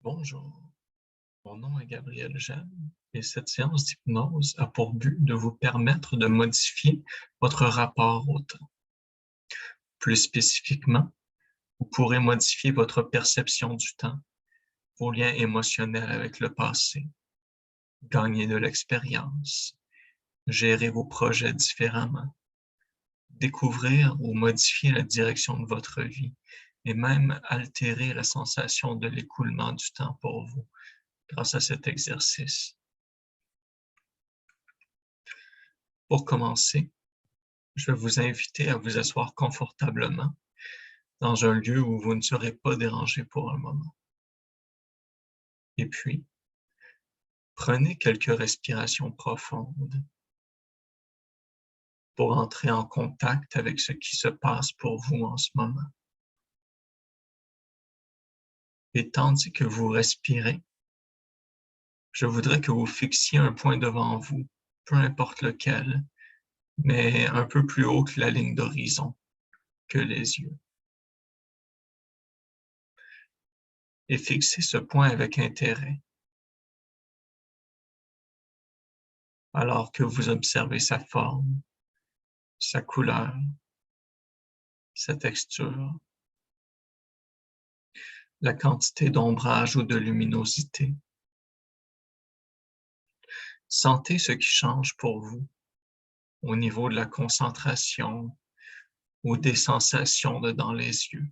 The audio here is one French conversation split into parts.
Bonjour, mon nom est Gabriel Jeanne et cette séance d'hypnose a pour but de vous permettre de modifier votre rapport au temps. Plus spécifiquement, vous pourrez modifier votre perception du temps, vos liens émotionnels avec le passé, gagner de l'expérience, gérer vos projets différemment, découvrir ou modifier la direction de votre vie et même altérer la sensation de l'écoulement du temps pour vous grâce à cet exercice. Pour commencer, je vais vous inviter à vous asseoir confortablement dans un lieu où vous ne serez pas dérangé pour un moment. Et puis, prenez quelques respirations profondes pour entrer en contact avec ce qui se passe pour vous en ce moment. Et tandis que vous respirez, je voudrais que vous fixiez un point devant vous, peu importe lequel, mais un peu plus haut que la ligne d'horizon, que les yeux. Et fixez ce point avec intérêt, alors que vous observez sa forme, sa couleur, sa texture, la quantité d'ombrage ou de luminosité. Sentez ce qui change pour vous au niveau de la concentration ou des sensations dans les yeux,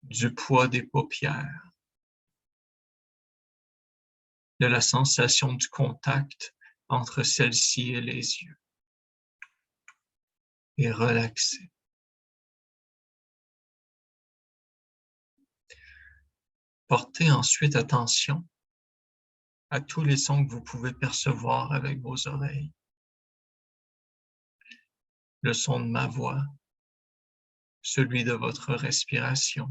du poids des paupières, de la sensation du contact entre celle-ci et les yeux. Et relaxez. Portez ensuite attention à tous les sons que vous pouvez percevoir avec vos oreilles. Le son de ma voix, celui de votre respiration,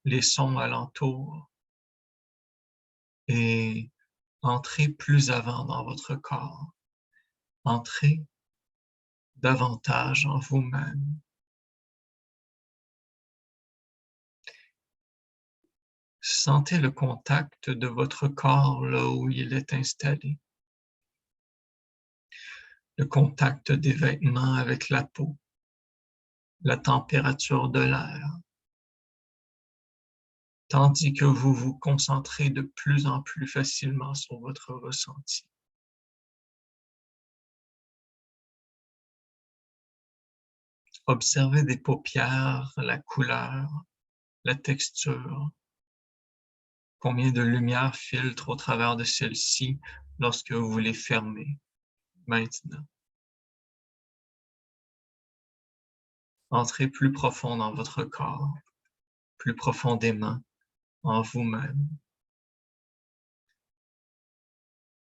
les sons alentours et entrez plus avant dans votre corps. Entrez davantage en vous-même. Sentez le contact de votre corps là où il est installé. Le contact des vêtements avec la peau, la température de l'air, tandis que vous vous concentrez de plus en plus facilement sur votre ressenti. Observez des paupières, la couleur, la texture, combien de lumière filtre au travers de celles-ci lorsque vous les fermez maintenant. Entrez plus profond dans votre corps, plus profondément en vous-même.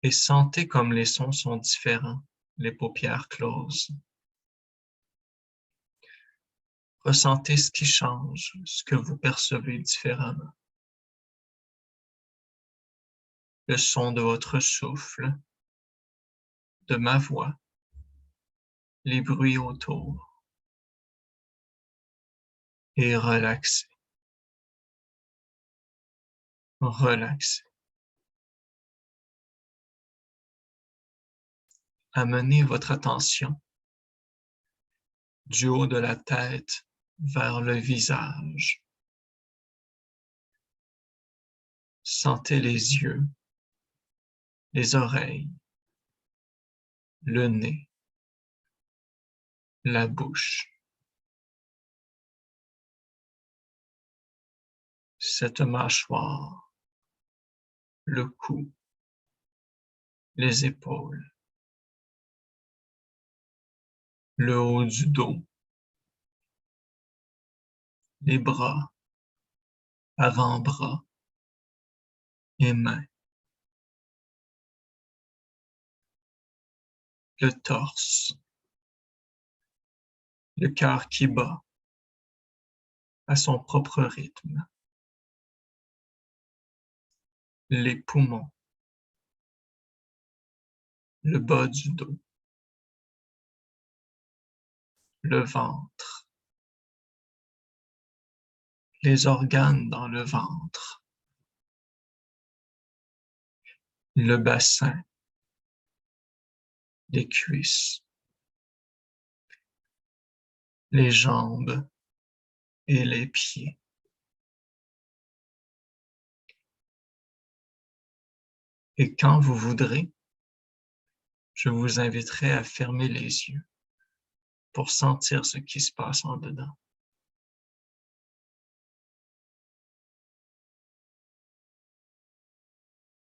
Et sentez comme les sons sont différents, les paupières closes. Ressentez ce qui change, ce que vous percevez différemment. Le son de votre souffle, de ma voix, les bruits autour. Et relaxez. Relaxez. Amenez votre attention du haut de la tête vers le visage. Sentez les yeux, les oreilles, le nez, la bouche. Cette mâchoire, le cou, les épaules, le haut du dos, les bras, avant-bras et mains, le torse, le cœur qui bat à son propre rythme, les poumons, le bas du dos, le ventre, les organes dans le ventre, le bassin, les cuisses, les jambes et les pieds. Et quand vous voudrez, je vous inviterai à fermer les yeux pour sentir ce qui se passe en dedans.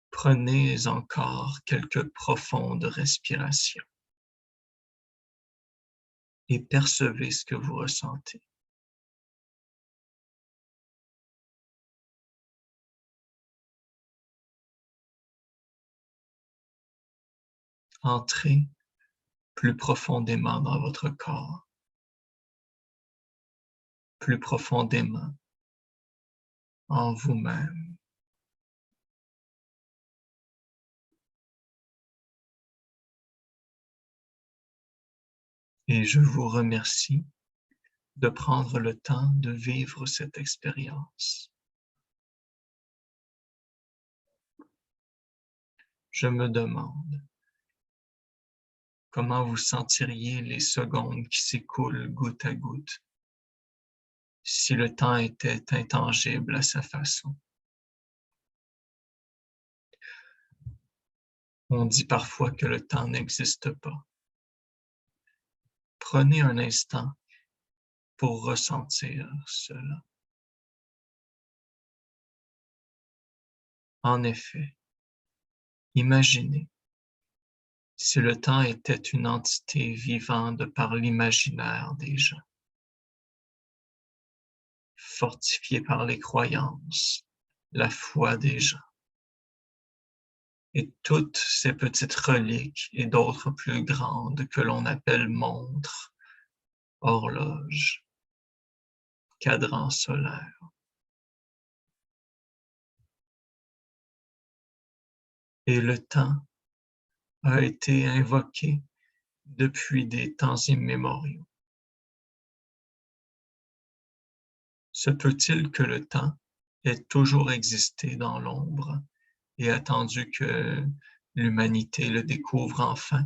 Prenez encore quelques profondes respirations et percevez ce que vous ressentez. Entrez plus profondément dans votre corps, plus profondément en vous-même. Et je vous remercie de prendre le temps de vivre cette expérience. Je me demande comment vous sentiriez les secondes qui s'écoulent goutte à goutte si le temps était intangible à sa façon. On dit parfois que le temps n'existe pas. Prenez un instant pour ressentir cela. En effet, imaginez si le temps était une entité vivante par l'imaginaire des gens, fortifié par les croyances, la foi des gens, et toutes ces petites reliques et d'autres plus grandes que l'on appelle montres, horloges, cadrans solaires. Et le temps a été invoqué depuis des temps immémoriaux. Se peut-il que le temps ait toujours existé dans l'ombre et attendu que l'humanité le découvre enfin,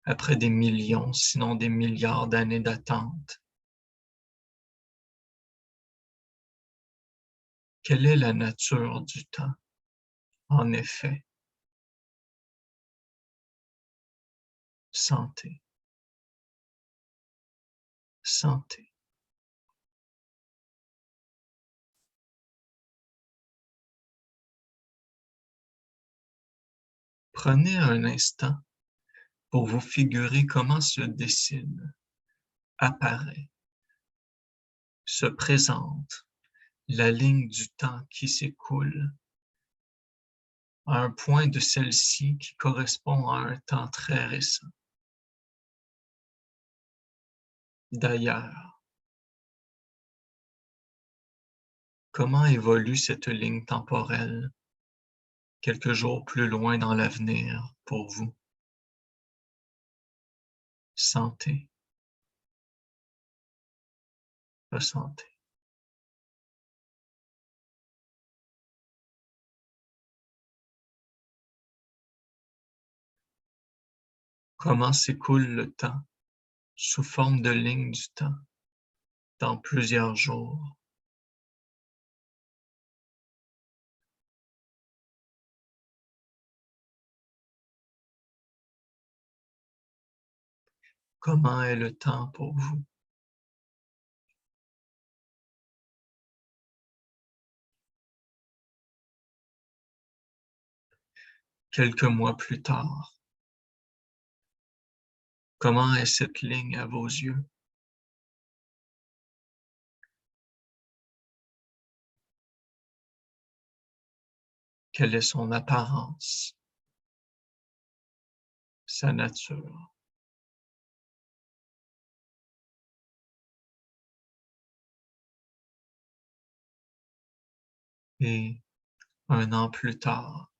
après des millions, sinon des milliards d'années d'attente? Quelle est la nature du temps, en effet? Santé, santé. Prenez un instant pour vous figurer comment se dessine, apparaît, se présente la ligne du temps qui s'écoule à un point de celle-ci qui correspond à un temps très récent. D'ailleurs, comment évolue cette ligne temporelle quelques jours plus loin dans l'avenir pour vous? Santé, ressentez. Comment s'écoule le temps sous forme de ligne du temps dans plusieurs jours? Comment est le temps pour vous? Quelques mois plus tard, comment est cette ligne à vos yeux? Quelle est son apparence, sa nature? Et un an plus tard,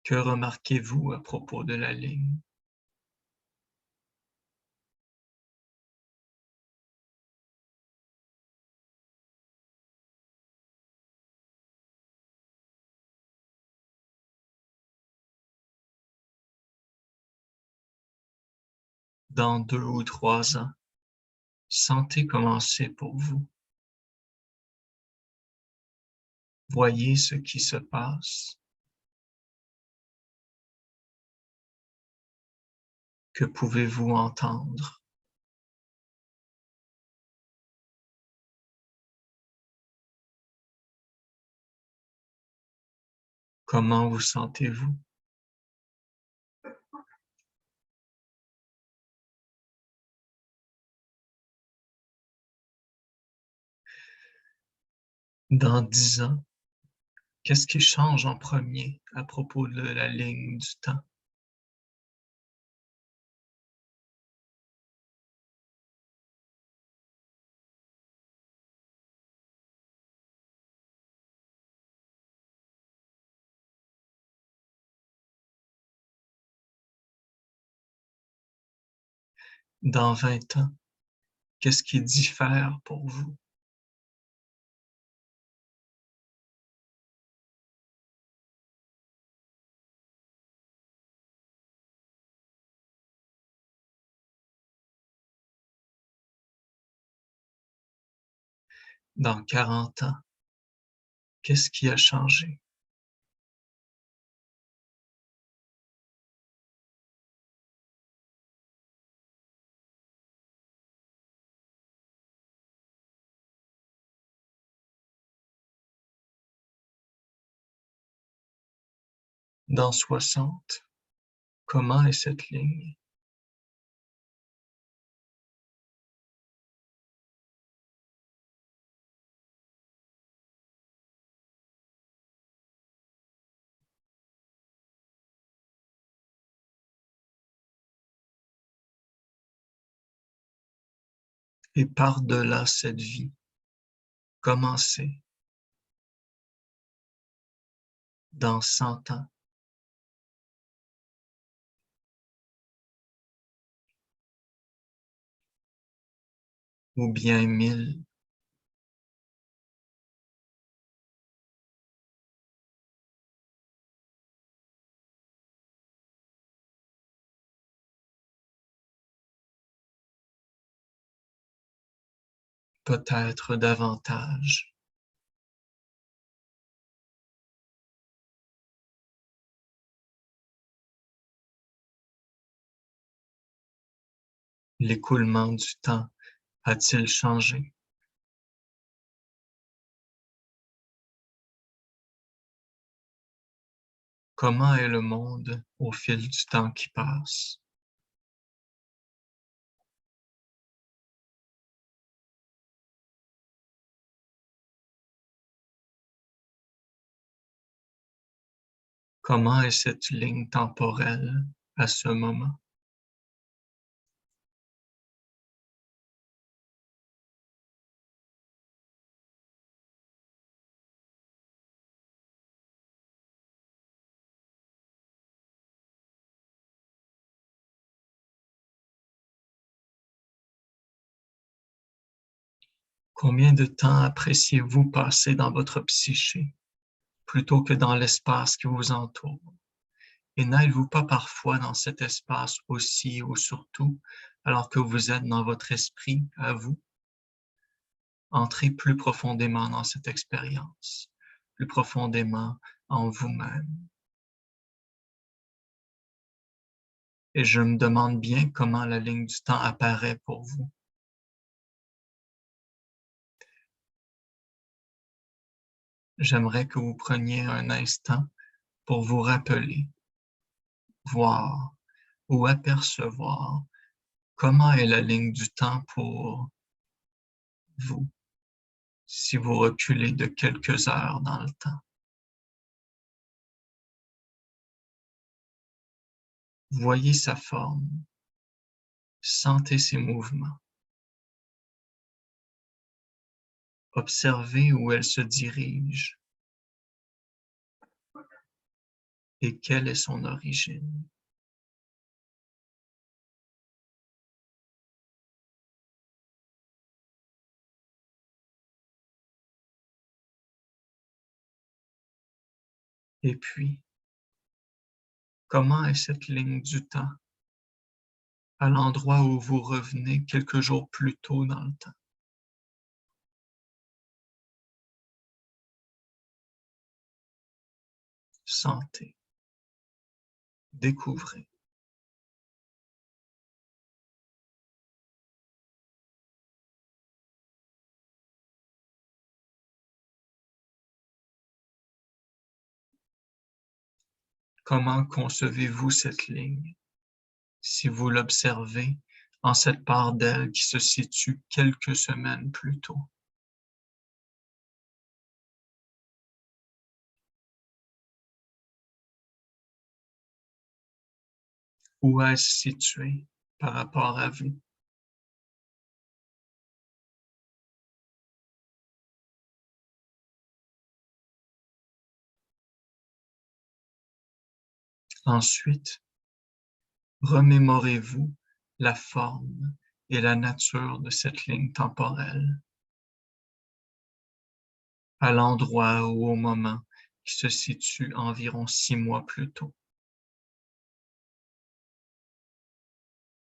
que remarquez-vous à propos de la ligne? Dans 2 ou 3 ans, sentez commencer pour vous. Voyez ce qui se passe. Que pouvez-vous entendre? Comment vous sentez-vous? Dans 10 ans, qu'est-ce qui change en premier à propos de la ligne du temps? Dans 20 ans, qu'est-ce qui diffère pour vous? Dans 40 ans, qu'est-ce qui a changé? Dans 60, comment est cette ligne? Et par-delà cette vie, comment c'est? Dans 100 ans, ou bien 1000, peut-être davantage. L'écoulement du temps a-t-il changé? Comment est le monde au fil du temps qui passe? Comment est cette ligne temporelle à ce moment? Combien de temps appréciez-vous passer dans votre psyché plutôt que dans l'espace qui vous entoure? Et n'êtes-vous pas parfois dans cet espace aussi ou surtout alors que vous êtes dans votre esprit à vous? Entrez plus profondément dans cette expérience, plus profondément en vous-même. Et je me demande bien comment la ligne du temps apparaît pour vous. J'aimerais que vous preniez un instant pour vous rappeler, voir ou apercevoir comment est la ligne du temps pour vous si vous reculez de quelques heures dans le temps. Voyez sa forme, sentez ses mouvements, observez où elle se dirige et quelle est son origine. Et puis, comment est cette ligne du temps à l'endroit où vous revenez quelques jours plus tôt dans le temps. Sentez, découvrez. Comment concevez-vous cette ligne? Si vous l'observez en cette part d'elle qui se situe quelques semaines plus tôt. Où est-ce situé par rapport à vous? Ensuite, remémorez-vous la forme et la nature de cette ligne temporelle, à l'endroit ou au moment qui se situe environ 6 mois plus tôt.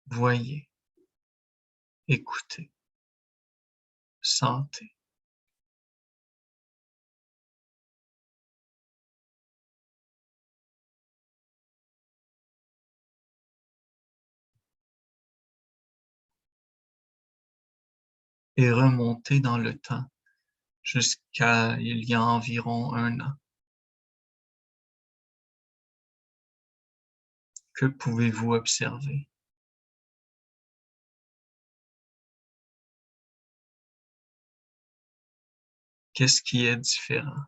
Voyez, écoutez, sentez. Et remontez dans le temps jusqu'à il y a environ 1 an. Que pouvez-vous observer? Qu'est-ce qui est différent?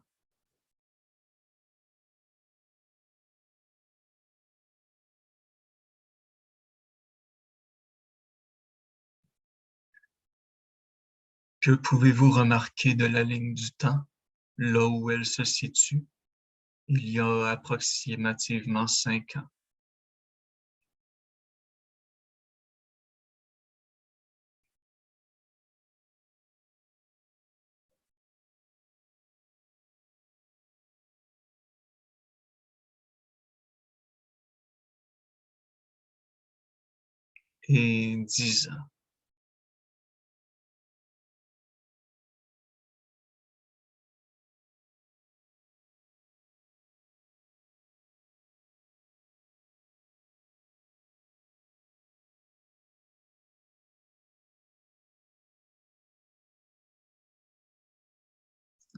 Que pouvez-vous remarquer de la ligne du temps, là où elle se situe, il y a approximativement 5 ans? Et 10 ans,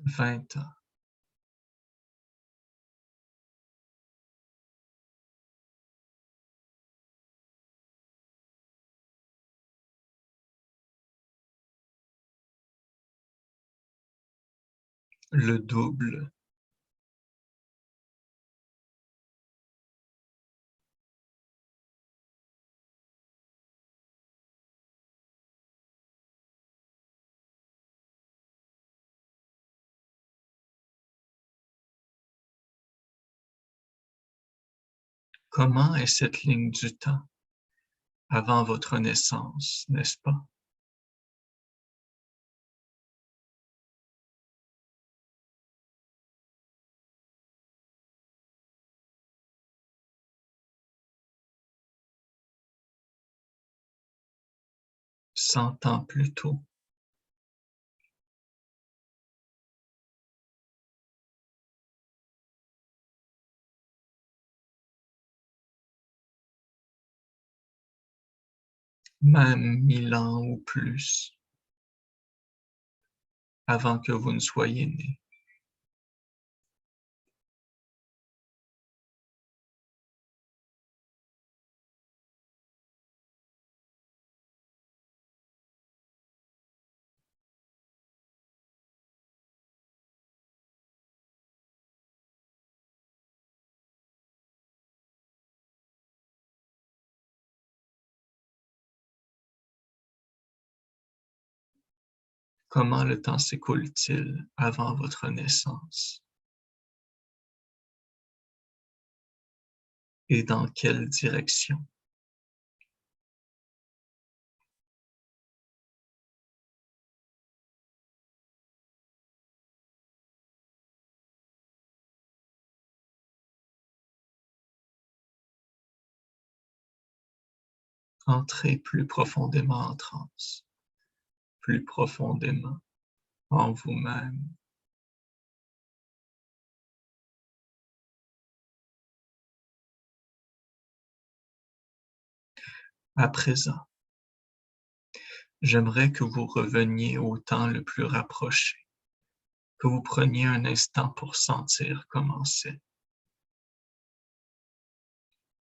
vingt ans, le double, comment est cette ligne du temps avant votre naissance, n'est-ce pas? Cent ans plus tôt, même 1000 ans ou plus, avant que vous ne soyez né. Comment le temps s'écoule-t-il avant votre naissance? Et dans quelle direction? Entrez plus profondément en transe, plus profondément en vous-même. À présent, j'aimerais que vous reveniez au temps le plus rapproché, que vous preniez un instant pour sentir comment c'est.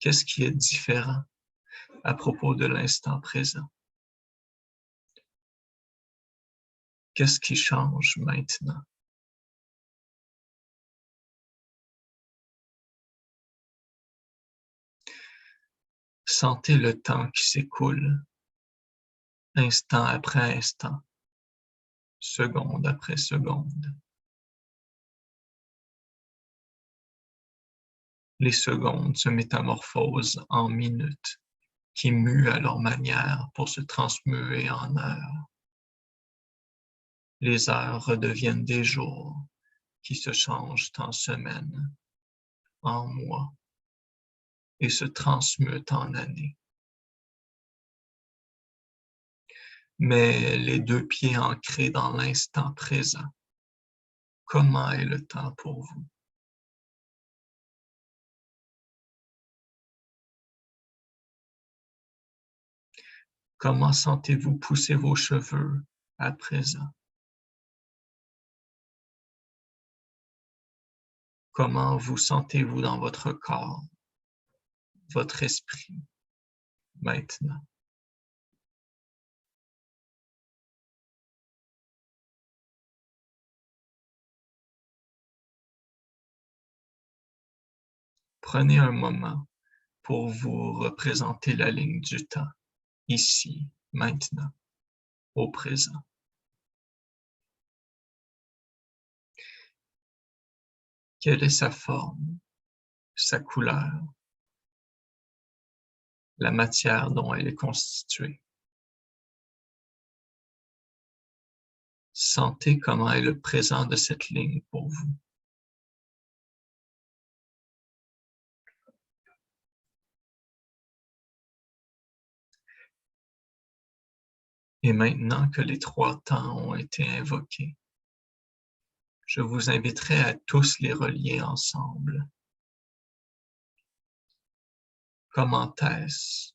Qu'est-ce qui est différent à propos de l'instant présent? Qu'est-ce qui change maintenant? Sentez le temps qui s'écoule, instant après instant, seconde après seconde. Les secondes se métamorphosent en minutes, qui muent à leur manière pour se transmuer en heures. Les heures redeviennent des jours, qui se changent en semaines, en mois, et se transmutent en années. Mais les deux pieds ancrés dans l'instant présent, comment est le temps pour vous? Comment sentez-vous pousser vos cheveux à présent? Comment vous sentez-vous dans votre corps, votre esprit, maintenant? Prenez un moment pour vous représenter la ligne du temps, ici, maintenant, au présent. Quelle est sa forme, sa couleur, la matière dont elle est constituée? Sentez comment est le présent de cette ligne pour vous. Et maintenant que les trois temps ont été invoqués, je vous inviterai à tous les relier ensemble. Comment est-ce?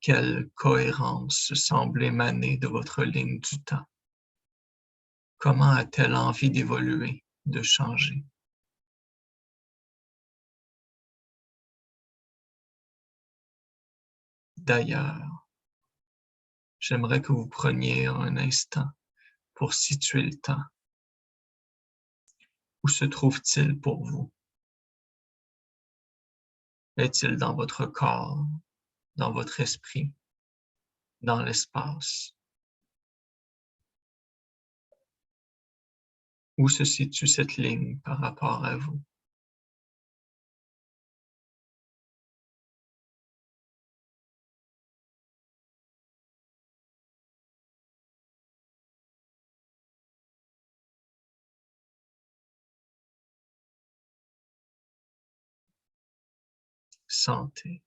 Quelle cohérence semble émaner de votre ligne du temps? Comment a-t-elle envie d'évoluer, de changer? D'ailleurs, j'aimerais que vous preniez un instant pour situer le temps. Où se trouve-t-il pour vous? Est-il dans votre corps, dans votre esprit, dans l'espace? Où se situe cette ligne par rapport à vous? Sentez,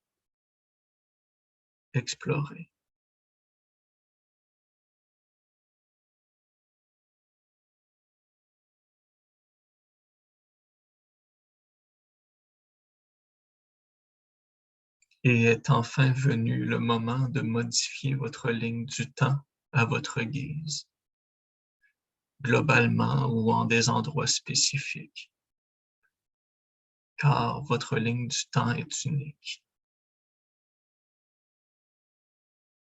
explorez. Et est enfin venu le moment de modifier votre ligne du temps à votre guise, globalement ou en des endroits spécifiques, car votre ligne du temps est unique.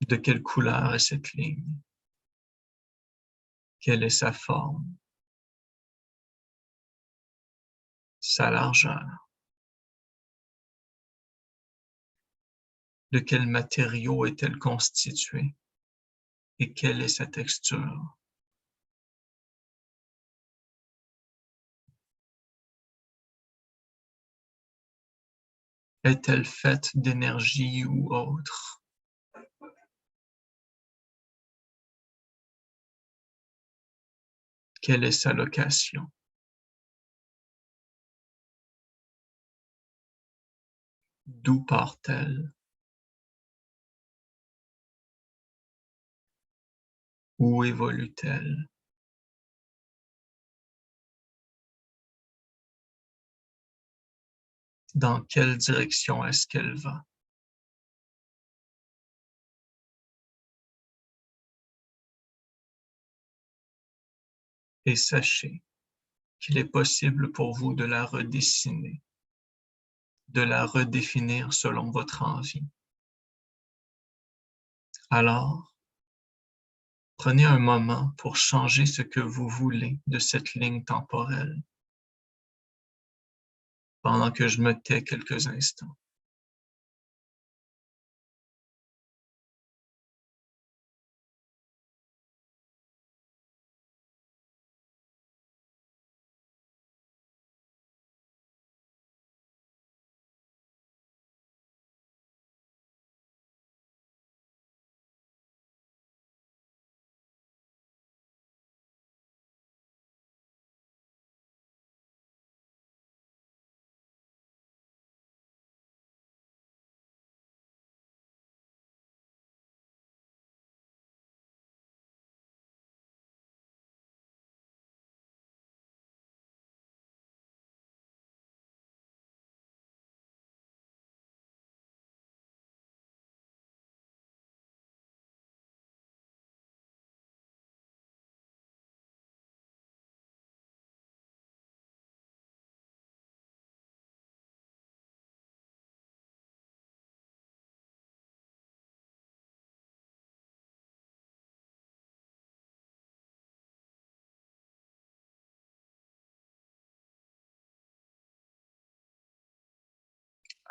De quelle couleur est cette ligne? Quelle est sa forme? Sa largeur? De quel matériau est-elle constituée? Et quelle est sa texture? Est-elle faite d'énergie ou autre? Quelle est sa location? D'où part-elle? Où évolue-t-elle? Dans quelle direction est-ce qu'elle va? Et sachez qu'il est possible pour vous de la redessiner, de la redéfinir selon votre envie. Alors, prenez un moment pour changer ce que vous voulez de cette ligne temporelle pendant que je me tais quelques instants.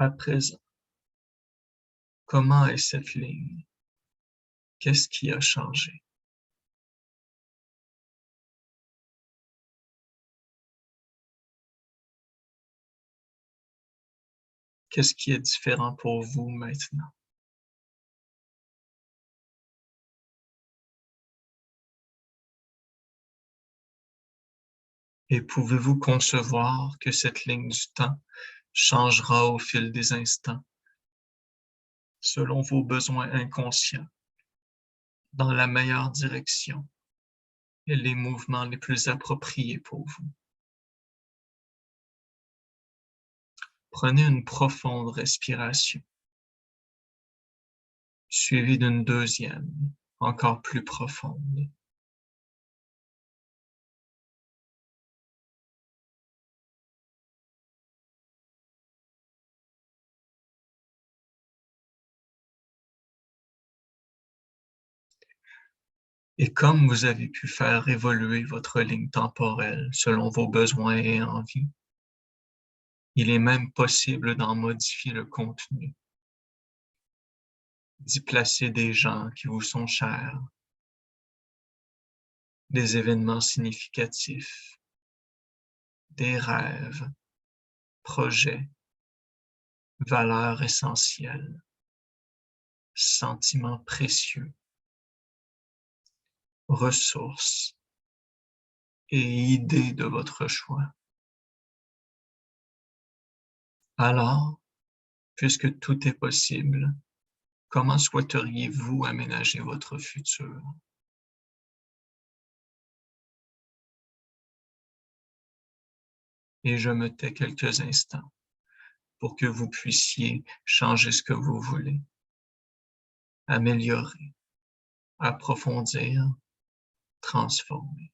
À présent, comment est cette ligne? Qu'est-ce qui a changé? Qu'est-ce qui est différent pour vous maintenant? Et pouvez-vous concevoir que cette ligne du temps changera au fil des instants, selon vos besoins inconscients, dans la meilleure direction et les mouvements les plus appropriés pour vous? Prenez une profonde respiration, suivie d'une deuxième, encore plus profonde. Et comme vous avez pu faire évoluer votre ligne temporelle selon vos besoins et envies, il est même possible d'en modifier le contenu, d'y placer des gens qui vous sont chers, des événements significatifs, des rêves, projets, valeurs essentielles, sentiments précieux, ressources et idées de votre choix. Alors, puisque tout est possible, comment souhaiteriez-vous aménager votre futur? Et je me tais quelques instants pour que vous puissiez changer ce que vous voulez, améliorer, approfondir, transformer.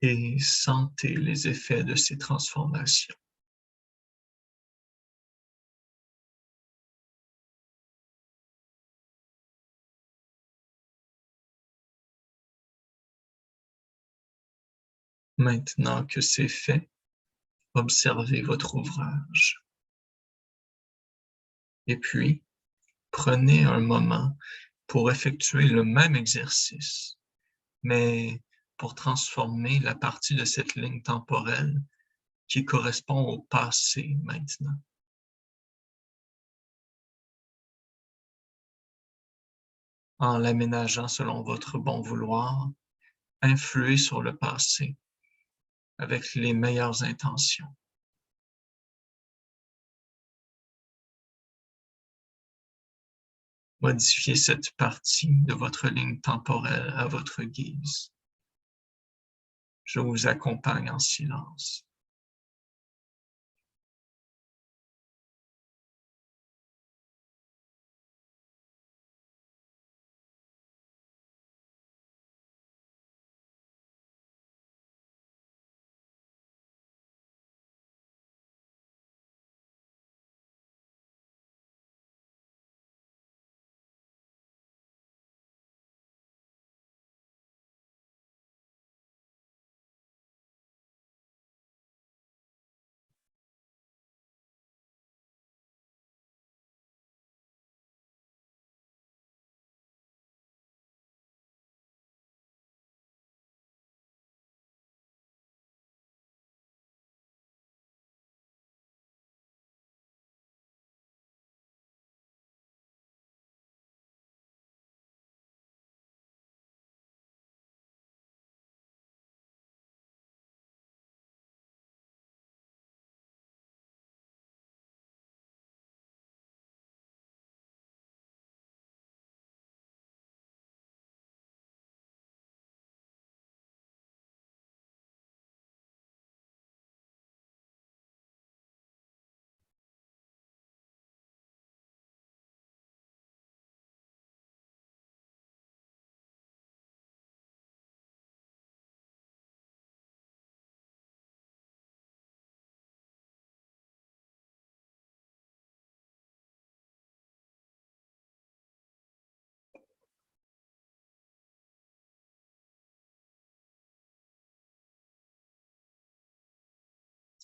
et sentez les effets de ces transformations. Maintenant que c'est fait, observez votre ouvrage. Et puis, prenez un moment pour effectuer le même exercice, mais pour transformer la partie de cette ligne temporelle qui correspond au passé maintenant. En l'aménageant selon votre bon vouloir, influez sur le passé avec les meilleures intentions. Modifiez cette partie de votre ligne temporelle à votre guise. Je vous accompagne en silence.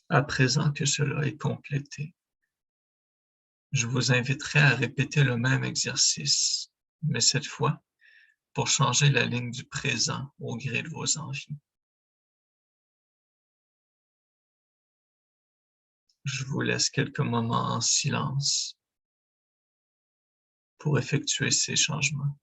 À présent que cela est complété, je vous inviterai à répéter le même exercice, mais cette fois pour changer la ligne du présent au gré de vos envies. Je vous laisse quelques moments en silence pour effectuer ces changements.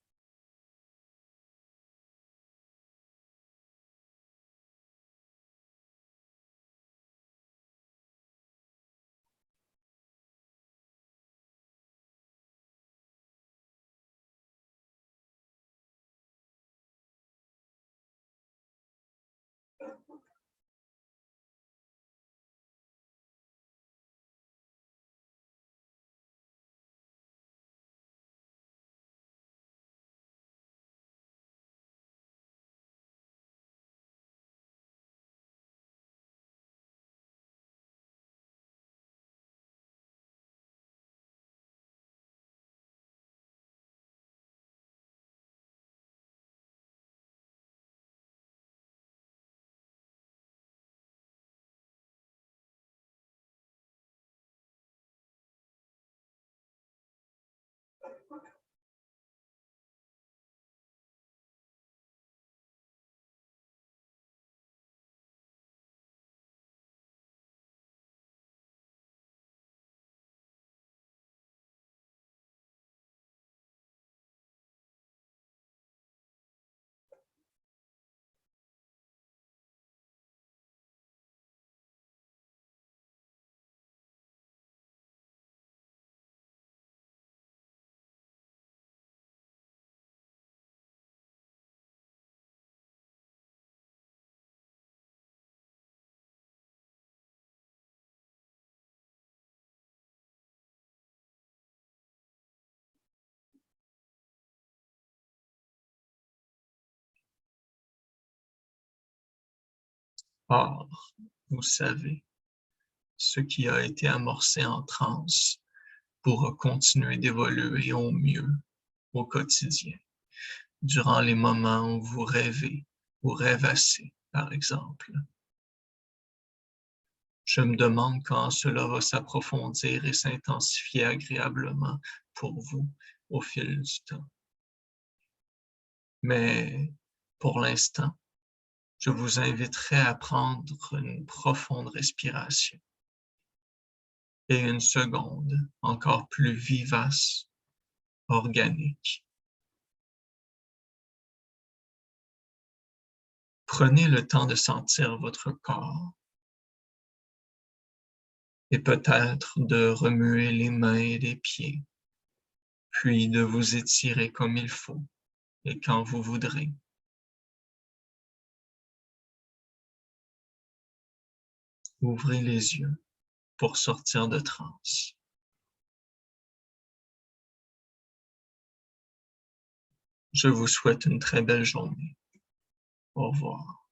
Or, vous savez, ce qui a été amorcé en transe pourra continuer d'évoluer au mieux au quotidien, durant les moments où vous rêvez ou rêvassez, par exemple. Je me demande quand cela va s'approfondir et s'intensifier agréablement pour vous au fil du temps. Mais pour l'instant, je vous inviterai à prendre une profonde respiration et une seconde encore plus vivace, organique. Prenez le temps de sentir votre corps et peut-être de remuer les mains et les pieds, puis de vous étirer comme il faut et quand vous voudrez. Ouvrez les yeux pour sortir de transe. Je vous souhaite une très belle journée. Au revoir.